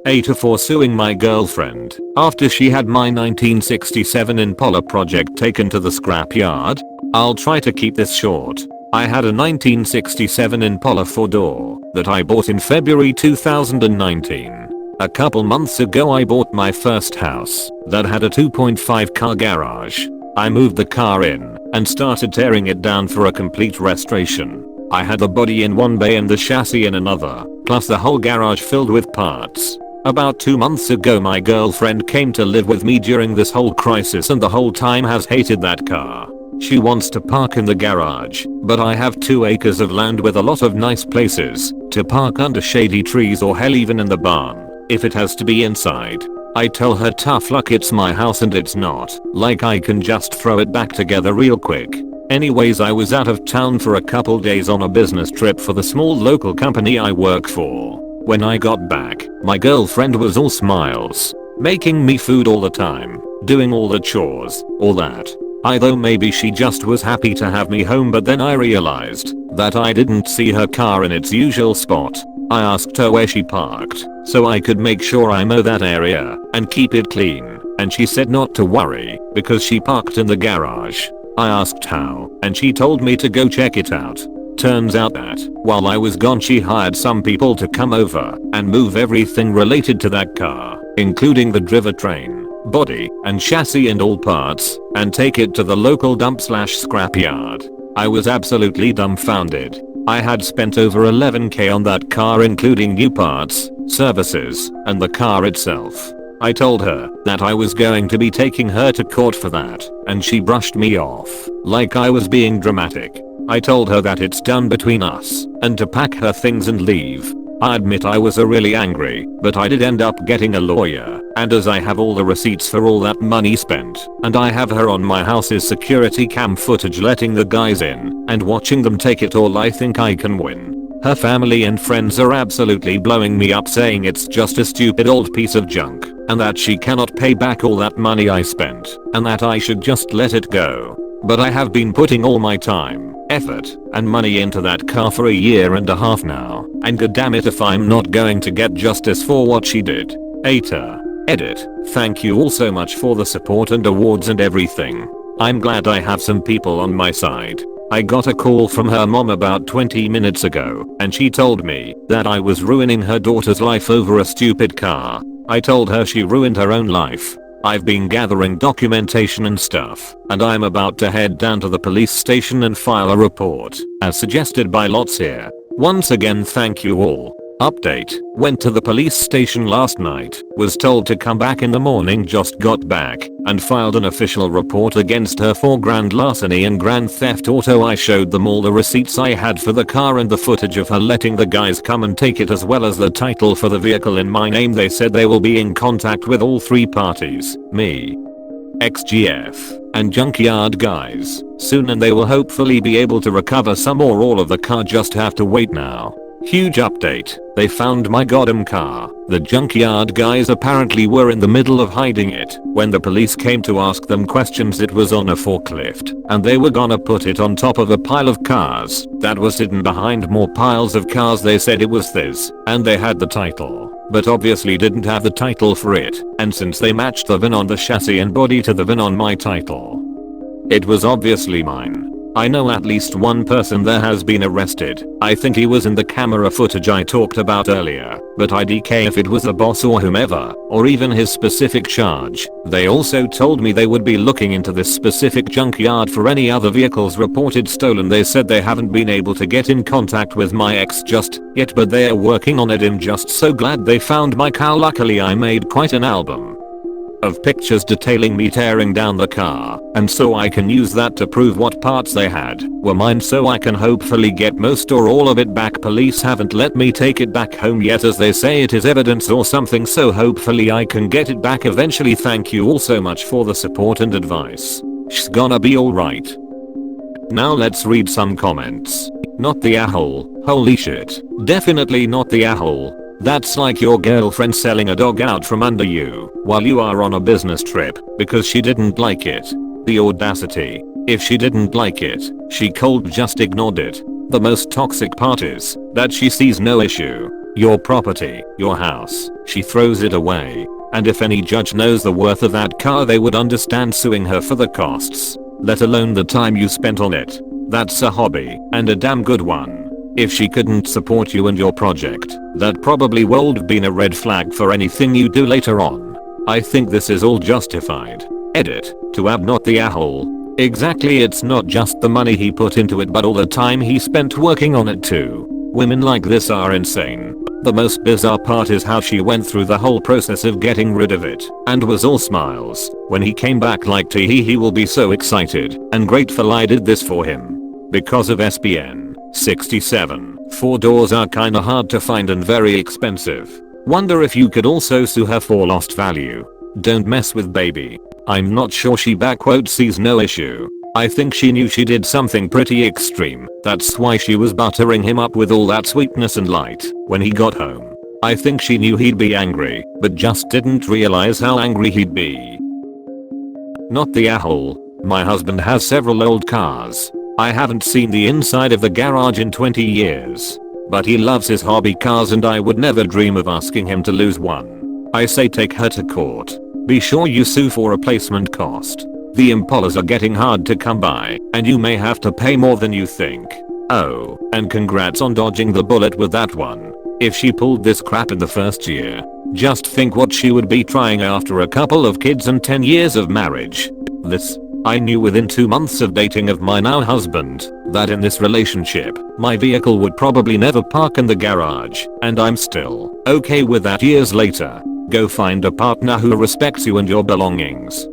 AITA for suing my girlfriend after she had my 1967 Impala project taken to the scrapyard. I'll try to keep this short. I had a 1967 Impala 4-door that I bought in February 2019. A couple months ago I bought my first house that had a 2.5 car garage. I moved the car in and started tearing it down for a complete restoration. I had the body in one bay and the chassis in another, plus the whole garage filled with parts. About 2 months ago my girlfriend came to live with me during this whole crisis and the whole time has hated that car. She wants to park in the garage, but I have 2 acres of land with a lot of nice places to park under shady trees or hell even in the barn if it has to be inside. I tell her tough luck, it's my house and it's not like I can just throw it back together real quick. Anyways, I was out of town for a couple days on a business trip for the small local company I work for. When I got back, my girlfriend was all smiles, making me food all the time, doing all the chores, all that. I thought maybe she just was happy to have me home, but then I realized that I didn't see her car in its usual spot. I asked her where she parked so I could make sure I mow that area and keep it clean, and she said not to worry because she parked in the garage. I asked how, and she told me to go check it out. Turns out that while I was gone she hired some people to come over and move everything related to that car, including the drivetrain, body and chassis and all parts, and take it to the local dump/scrapyard. I was absolutely dumbfounded. I had spent over 11k on that car including new parts, services, and the car itself. I told her that I was going to be taking her to court for that, and she brushed me off like I was being dramatic. I told her that it's done between us and to pack her things and leave. I admit I was really angry, but I did end up getting a lawyer, and as I have all the receipts for all that money spent, and I have her on my house's security cam footage letting the guys in and watching them take it all, I think I can win. Her family and friends are absolutely blowing me up saying it's just a stupid old piece of junk and that she cannot pay back all that money I spent and that I should just let it go. But I have been putting all my time, effort, and money into that car for a year and a half now, and goddammit if I'm not going to get justice for what she did. AITA. Edit. Thank you all so much for the support and awards and everything. I'm glad I have some people on my side. I got a call from her mom about 20 minutes ago, and she told me that I was ruining her daughter's life over a stupid car. I told her she ruined her own life. I've been gathering documentation and stuff, and I'm about to head down to the police station and file a report, as suggested by Lots here. Once again thank you all. Update. Went to the police station last night, was told to come back in the morning, just got back, and filed an official report against her for grand larceny and grand theft auto. I showed them all the receipts I had for the car and the footage of her letting the guys come and take it, as well as the title for the vehicle in my name. They said they will be in contact with all 3 parties, me, XGF, and junkyard guys, soon, and they will hopefully be able to recover some or all of the car. Just have to wait now. Huge update. They found my goddamn car. The junkyard guys apparently were in the middle of hiding it when the police came to ask them questions. It was on a forklift, and they were gonna put it on top of a pile of cars that was hidden behind more piles of cars. They said it was this, and they had the title, but obviously didn't have the title for it, and since they matched the VIN on the chassis and body to the VIN on my title, it was obviously mine. I know at least one person there has been arrested. I think he was in the camera footage I talked about earlier, but I DK if it was the boss or whomever, or even his specific charge. They also told me they would be looking into this specific junkyard for any other vehicles reported stolen. They said they haven't been able to get in contact with my ex just yet, but they are working on it. I'm just so glad they found my car. Luckily I made quite an album of pictures detailing me tearing down the car, and so I can use that to prove what parts they had were mine, so I can hopefully get most or all of it back. Police haven't let me take it back home yet, as they say it is evidence or something, so hopefully I can get it back eventually. Thank you all so much for the support and advice. She's gonna be alright. Now let's read some comments. Not the a-hole. Holy shit. Definitely not the a-hole. That's like your girlfriend selling a dog out from under you while you are on a business trip because she didn't like it. The audacity. If she didn't like it, she cold just ignored it. The most toxic part is that she sees no issue Your property, your house, she throws it away. And if any judge knows the worth of that car, they would understand suing her for the costs, let alone the time you spent on it. That's a hobby, and a damn good one. If she couldn't support you and your project, that probably would have been a red flag for anything you do later on. I think this is all justified. Edit, to add not the a-hole. Exactly, it's not just the money he put into it but all the time he spent working on it too. Women like this are insane. The most bizarre part is how she went through the whole process of getting rid of it and was all smiles when he came back, like tee he will be so excited and grateful I did this for him. Because of SPN 67, 4 doors are kinda hard to find and very expensive. Wonder if you could also sue her for lost value. Don't mess with baby. I'm not sure she sees no issue. I think she knew she did something pretty extreme. That's why she was buttering him up with all that sweetness and light when he got home. I think she knew he'd be angry, but just didn't realize how angry he'd be. Not the a-hole. My husband has several old cars. I haven't seen the inside of the garage in 20 years. But he loves his hobby cars and I would never dream of asking him to lose one. I say take her to court. Be sure you sue for replacement cost. The Impalas are getting hard to come by, and you may have to pay more than you think. Oh, and congrats on dodging the bullet with that one. If she pulled this crap in the first year, just think what she would be trying after a couple of kids and 10 years of marriage. I knew within 2 months of dating of my now husband, that in this relationship, my vehicle would probably never park in the garage, and I'm still okay with that years later. Go find a partner who respects you and your belongings.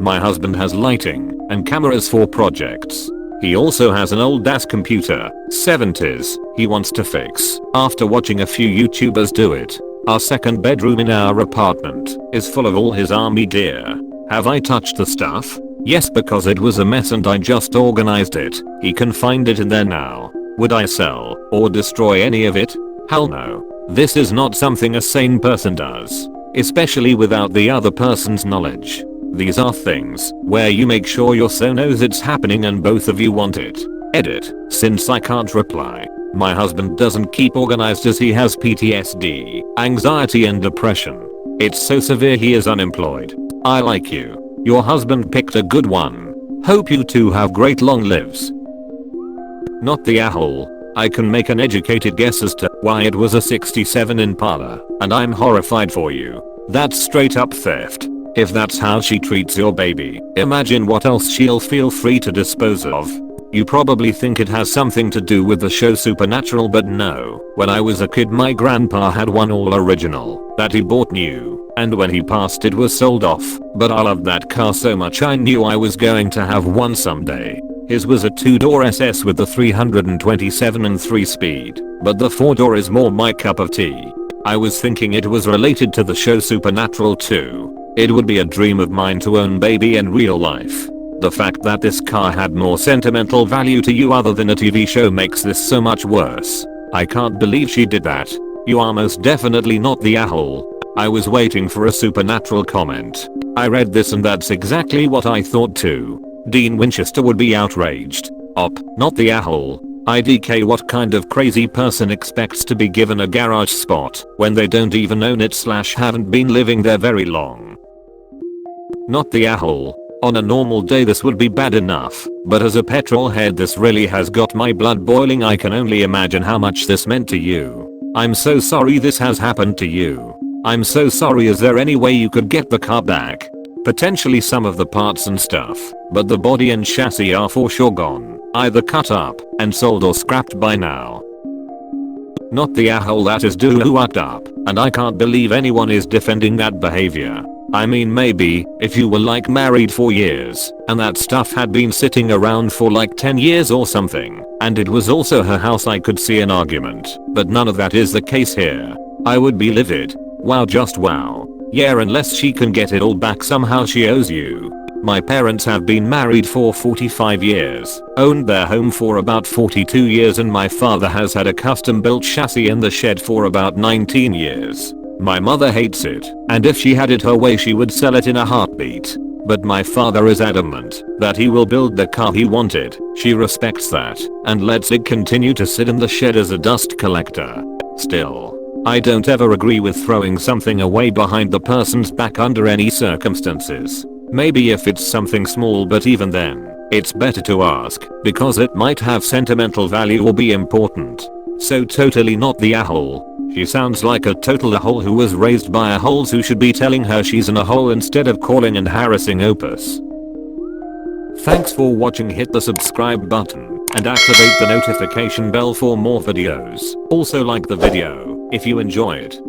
My husband has lighting and cameras for projects. He also has an old ass computer, 70s, he wants to fix after watching a few YouTubers do it. Our second bedroom in our apartment is full of all his army gear. Have I touched the stuff? Yes, because it was a mess and I just organized it. He can find it in there now. Would I sell or destroy any of it? Hell no. This is not something a sane person does, especially without the other person's knowledge. These are things where you make sure your so knows it's happening and both of you want it. Edit, since I can't reply. My husband doesn't keep organized as he has PTSD, anxiety and depression. It's so severe he is unemployed. I like you. Your husband picked a good one. Hope you two have great long lives. Not the a-hole. I can make an educated guess as to why it was a 67 Impala, and I'm horrified for you. That's straight up theft. If that's how she treats your baby, imagine what else she'll feel free to dispose of. You probably think it has something to do with the show Supernatural, but no. When I was a kid my grandpa had one all original that he bought new, and when he passed it was sold off, but I loved that car so much I knew I was going to have one someday. His was a 2-door SS with the 327 and 3-speed, but the 4-door is more my cup of tea. I was thinking it was related to the show Supernatural too. It would be a dream of mine to own baby in real life. The fact that this car had more sentimental value to you other than a TV show makes this so much worse. I can't believe she did that. You are most definitely not the a-hole. I was waiting for a Supernatural comment. I read this and that's exactly what I thought too. Dean Winchester would be outraged. Not the a-hole. IDK, what kind of crazy person expects to be given a garage spot when they don't even own it / haven't been living there very long? Not the a-hole. On a normal day this would be bad enough, but as a petrol head this really has got my blood boiling. I can only imagine how much this meant to you. I'm so sorry this has happened to you. I'm so sorry. Is there any way you could get the car back? Potentially some of the parts and stuff, but the body and chassis are for sure gone, either cut up and sold or scrapped by now. Not the a-hole. That is doo-whacked up, and I can't believe anyone is defending that behavior. I mean, maybe if you were like married for years and that stuff had been sitting around for like 10 years or something, and it was also her house, I could see an argument, but none of that is the case here. I would be livid. Wow, just wow. Yeah, unless she can get it all back somehow, she owes you. My parents have been married for 45 years, owned their home for about 42 years, and my father has had a custom built chassis in the shed for about 19 years. My mother hates it, and if she had it her way she would sell it in a heartbeat. But my father is adamant that he will build the car he wanted. She respects that and lets it continue to sit in the shed as a dust collector. Still, I don't ever agree with throwing something away behind the person's back under any circumstances. Maybe if it's something small, but even then, it's better to ask because it might have sentimental value or be important. So totally not the a-hole. She sounds like a total a-hole who was raised by a-holes who should be telling her she's an a-hole instead of calling and harassing Opus. Thanks for watching. Hit the subscribe button and activate the notification bell for more videos. Also like the video if you enjoyed.